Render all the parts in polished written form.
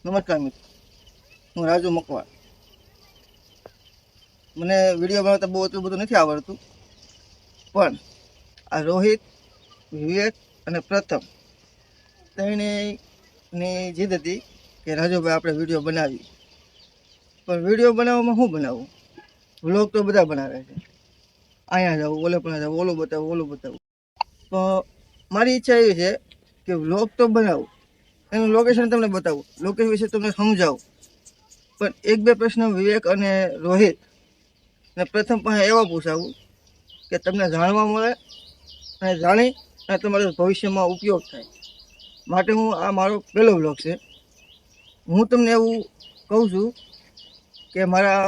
નમસ્કાર મિત્રો, હું રાજુ મકવાણ. મને વિડીયો બનાવતા બહુ એટલું બધું નથી આવડતું, પણ આ રોહિત, વિવેક અને પ્રથમ ત્રણેયની જીદ હતી કે રાજુભાઈ આપણે વિડીયો બનાવીએ. પણ વિડીયો બનાવવામાં શું બનાવવું? વ્લોગ તો બધા બનાવે છે, અહીંયા જવું, ઓલે પણ જવું, ઓલું બતાવું, ઓલું બતાવું. તો મારી ઈચ્છા એવી છે કે વ્લોગ તો બનાવું, એનું લોકેશન તમને બતાવું, લોકેશન વિશે તમને સમજાવું. પણ એક બે પ્રશ્ન વિવેક અને રોહિત ને પ્રથમ પાસે એવા પૂછાવું કે તમને જાણવા મળે અને જાણી અને તમારા ભવિષ્યમાં ઉપયોગ થાય. માટે હું આ મારો પહેલો વ્લોગ છે. હું તમને એવું કહું છું કે મારા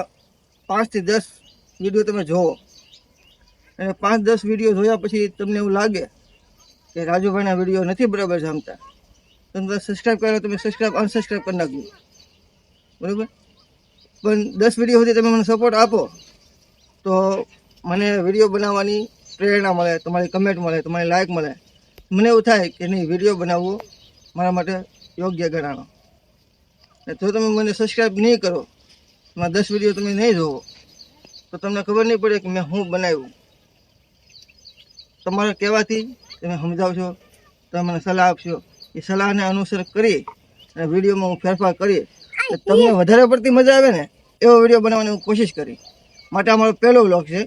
5 થી 10 વિડીયો તમે જુઓ, અને 5-10 વિડીયો જોયા પછી તમને એવું લાગે કે રાજુભાઈના વિડીયો નથી બરાબર જમતા, તમે સબસ્ક્રાઈબ કરો, તમે સબસ્ક્રાઈબ અનસબસ્ક્રાઈબ કરી નાખજો, બરાબર. પણ 10 વિડીયો સુધી તમે મને સપોર્ટ આપો તો મને વિડીયો બનાવવાની પ્રેરણા મળે, તમારી કમેન્ટ મળે, તમારી લાઇક મળે. મને એવું થાય કે નહીં, વિડીયો બનાવવો મારા માટે યોગ્ય ગણાણો. જો તમે મને સબસ્ક્રાઈબ નહીં કરો, મારા 10 વિડીયો તમે નહીં જોવો, તો તમને ખબર નહીં પડે કે મેં શું બનાવ્યું. તમારા કહેવાથી તમે સમજાવશો, તમે મને સલાહ આપશો, એ સલાહને અનુસર કરી અને વિડીયોમાં હું ફેરફાર કરી તમને વધારે પડતી મજા આવે ને એવો વિડીયો બનાવવાની હું કોશિશ કરી. માટે અમારો પહેલો વ્લોગ છે.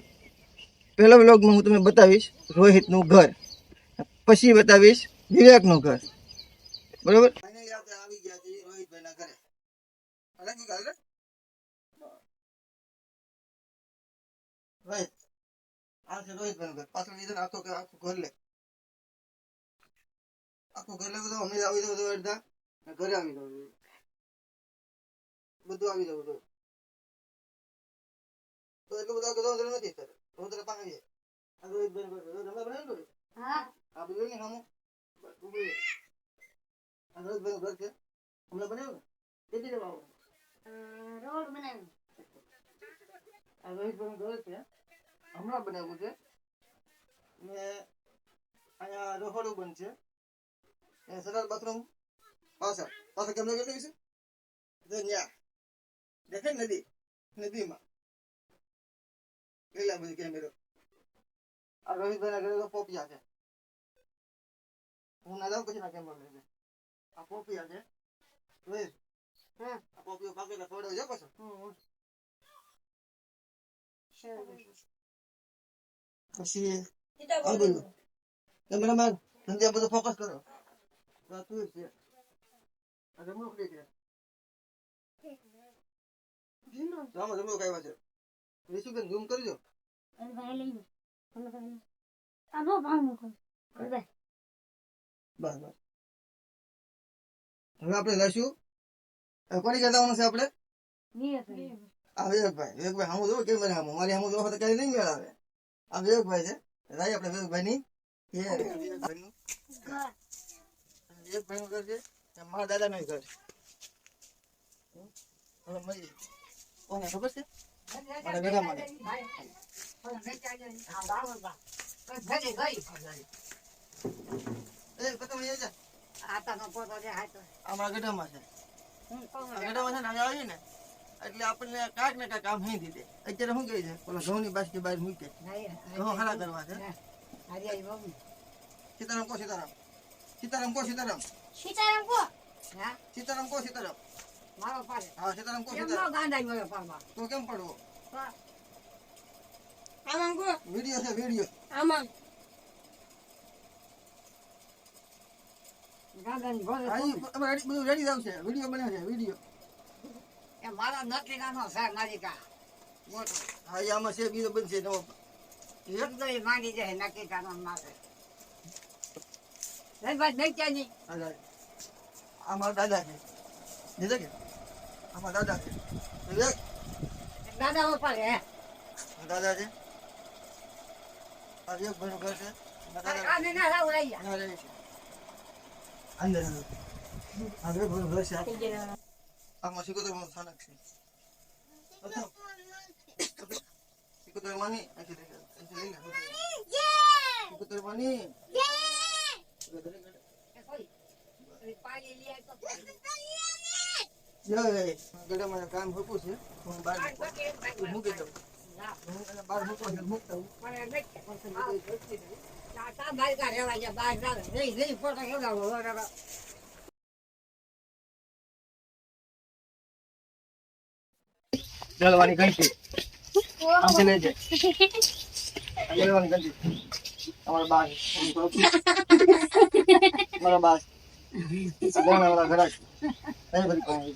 પહેલો વ્લોગમાં હું તમને બતાવીશ રોહિતનું ઘર, પછી બતાવીશ વિવેકનું ઘર, બરાબર. ફાઇનલી આપણે આવી ગયા છીએ રોહિતભાઈના ઘરે. રોહિત, આ છે રોહિતભાઈનું ઘર. પાછળ લીધે આખું ઘર લે, આખું ઘર લે. બધું અમે આવી જવું અડધા, ઘરે આવી જવું, બધું આવી જવું જોઈએ. તો એટલું બધું આગળ જવાનું નથી સર. હું તને પાણી આ રોહિતભાઈનું ઘર હમણાં બનાવ્યું. હા, આ બધું ને સામું આ રોહિતભાઈનું ઘર છે. હમણાં બનાવ્યું ને કેટલી જવા રોડ બનાવ્યું. આ રોહિતભાઈનું ઘર છે, હમણાં બનાવ્યું છે. ને અહીંયા રસોડું બનશે, સરળ બાથરૂમ પાછળ કેમ કેટલી છે ત્યાં દેખાય નદીમાં કેટલા બધી કેમેરો. આ રોહિતભાઈના ઘરે તો પોપિયા છે. હું ના જાઉં પછી ના કેમેરો લેજે. આ પોપિયા છે. રોહિત, આ પોપિયો પાકે તો થોડો જો પાછો. પછી આ બધું કેમેરામેન સંધ્યા બધું ફોકસ કરો. તું છે આ જમણું ક્લિક છે. જમણું કઈ વાત છે. ઋષિબેન ઝૂમ કરજો. બસ બસ. હવે આપણે લઈશું. કોની કહેવાનું છે આપણે? આ વિવેકભાઈ સામું જોવું કેમ સામું મારી સામું જોવા તો કઈ નહીં મેળાવે. આ વિવેકભાઈ છે. રાઈ આપણે વિવેકભાઈ ની વિવેકભાઈ નું ઘર છે. મારા દાદા નું ઘર. કોને ખબર છે? મારા ગઢા માટે અમારા ગઢામાં છે. ગઢામાં છે ને આવીએ ને એટલે આપણને કાંઈક ને કાંઈક કામ નહીં દીધે. અત્યારે શું કહે છે, પેલા ઘઉં ની બાસ્કી બહાર મૂકે ઘઉં હારા કરવા છે. સીતારામ કો સીતારામ, સીતારામ કો સીતારામ, સીતારામ કો સીતારામ કો સીતારામ. હા સીતારામ કો સીતારામ. તો કેમ પડવો? વિડીયો છે વિડીયો. આમાં બધું રેડી જાવ છે. વિડીયો બને છે વિડીયો. મારા નથી નાનો સાહેબ નારિકા મોટો. હા આમાં છે બીજો બનશે નવો. માંડી જાય નક્કી કાનો મારે નહીં ક્યાં આ મારા દાદા છે. દીધો કે આમાં દાદા છે. દાદા ઉપર હે દાદા છે. આ એક ભાઈનું ઘર છે. અંદર આ બે ભાઈનું ઘર છે. આમાં સિકોતર નું સ્થાનક છે. સિકોતર માની સિકોતર માની ગળામાં કામ હકું છે હું બહાર મૂકી દઉં હું એને બહાર મૂકતા હું ટાટા બાઈકા રહેવા ગયા બહાર જાવે નહીં ફોટો કેવડાવો જળવાની ઘંટી આમથી લઈ જાય જળવાની ઘંટી અમારા બા મારા બા વાળા ઘરાક નહીં બધી પાણી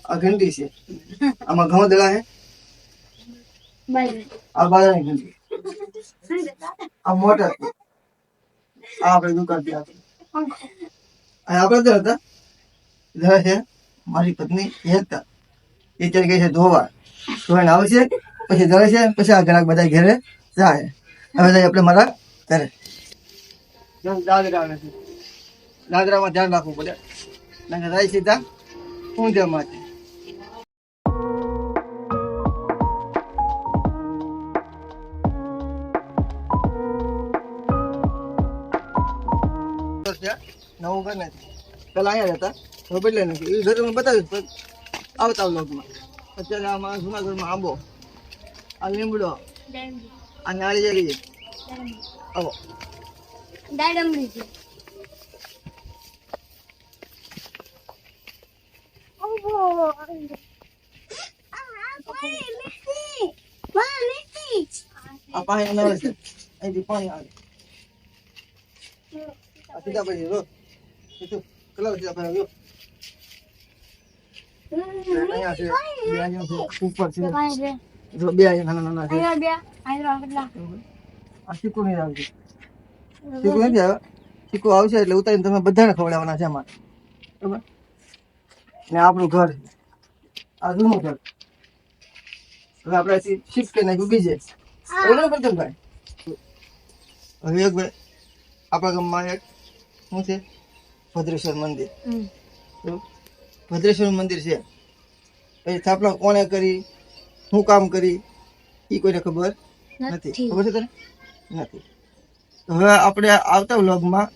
આ ઘંટી છે આમાં ઘઉં દળા છે આ બાજાની ઘંટી આ મોટર આ આપણે દુકાન ત્યાં આપણે તો હતા ઘરે છે મારી પત્ની હેતા એ ત્યારે ગઈ છે ધોવા ધોઈને આવશે પછી ઘરે છે પછી આ ઘરાક બધા ઘરે જાય હવે જાય આપણે મારા ઘરે દાદરા આવે છે દાદરામાં ધ્યાન રાખવું પડે અને જાય સીધા ઊંઝામાંથી નવું ઘર નથી પેલા અહીંયા હતા હવે બદલે નથી એ ઘર હું બતાવીશ પણ આવતા વ્લોગમાં અત્યારે આમાં જુનાગઢમાં આંબો આ લીમડો આ નાળિયેરી આવો દાડમડી છે આ પાણી નળ છે અહીંથી પાણી આવે આ સીધા પછી રો કલર સીધા પછી રો અહીંયા છે બે અહીંયા છે ઉપર છે જો બે અહીંયા નાના નાના છે આ શીકુ નહીં આવશે શીકુ નથી આવે શીકુ આવશે એટલે ઉતારીને તમે બધાને ખવડાવવાના છે અમારે બરાબર ને આપણું ઘર આ જૂનું ઘર હવે આપણે શિફ્ટ કરી નાખ્યું બીજે બરાબર પ્રથમભાઈ હવે એક ભાઈ આપણા ગામમાં એક શું છે ભદ્રેશ્વર મંદિર ભદ્રેશ્વર મંદિર છે એ સ્થાપના કોણે કરી શું કામ કરી એ કોઈને ખબર નથી ખબર છે તને નથી તો હવે આપણે આવતા વ્લોગમાં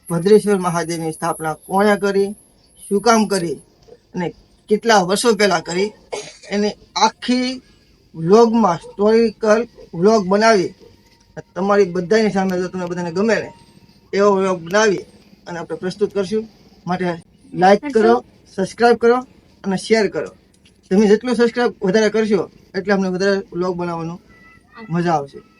ભદ્રેશ્વર મહાદેવની સ્થાપના કોણે કરી શું કામ કરી અને કેટલા વર્ષો પહેલા કરી એની આખી વ્લોગમાં સ્ટોરિકલ વ્લોગ બનાવી તમારી બધાની સામે જો તમને બધાને ગમે ને એવો વ્લોગ બનાવી અને આપણે પ્રસ્તુત કરશું માટે લાઈક કરો સબસ્ક્રાઈબ કરો અને શેર કરો તમે જેટલું સબસ્ક્રાઈબ વધારે કરશો એટલે અમને વધારે વ્લોગ બનાવવાનું મજા આવશે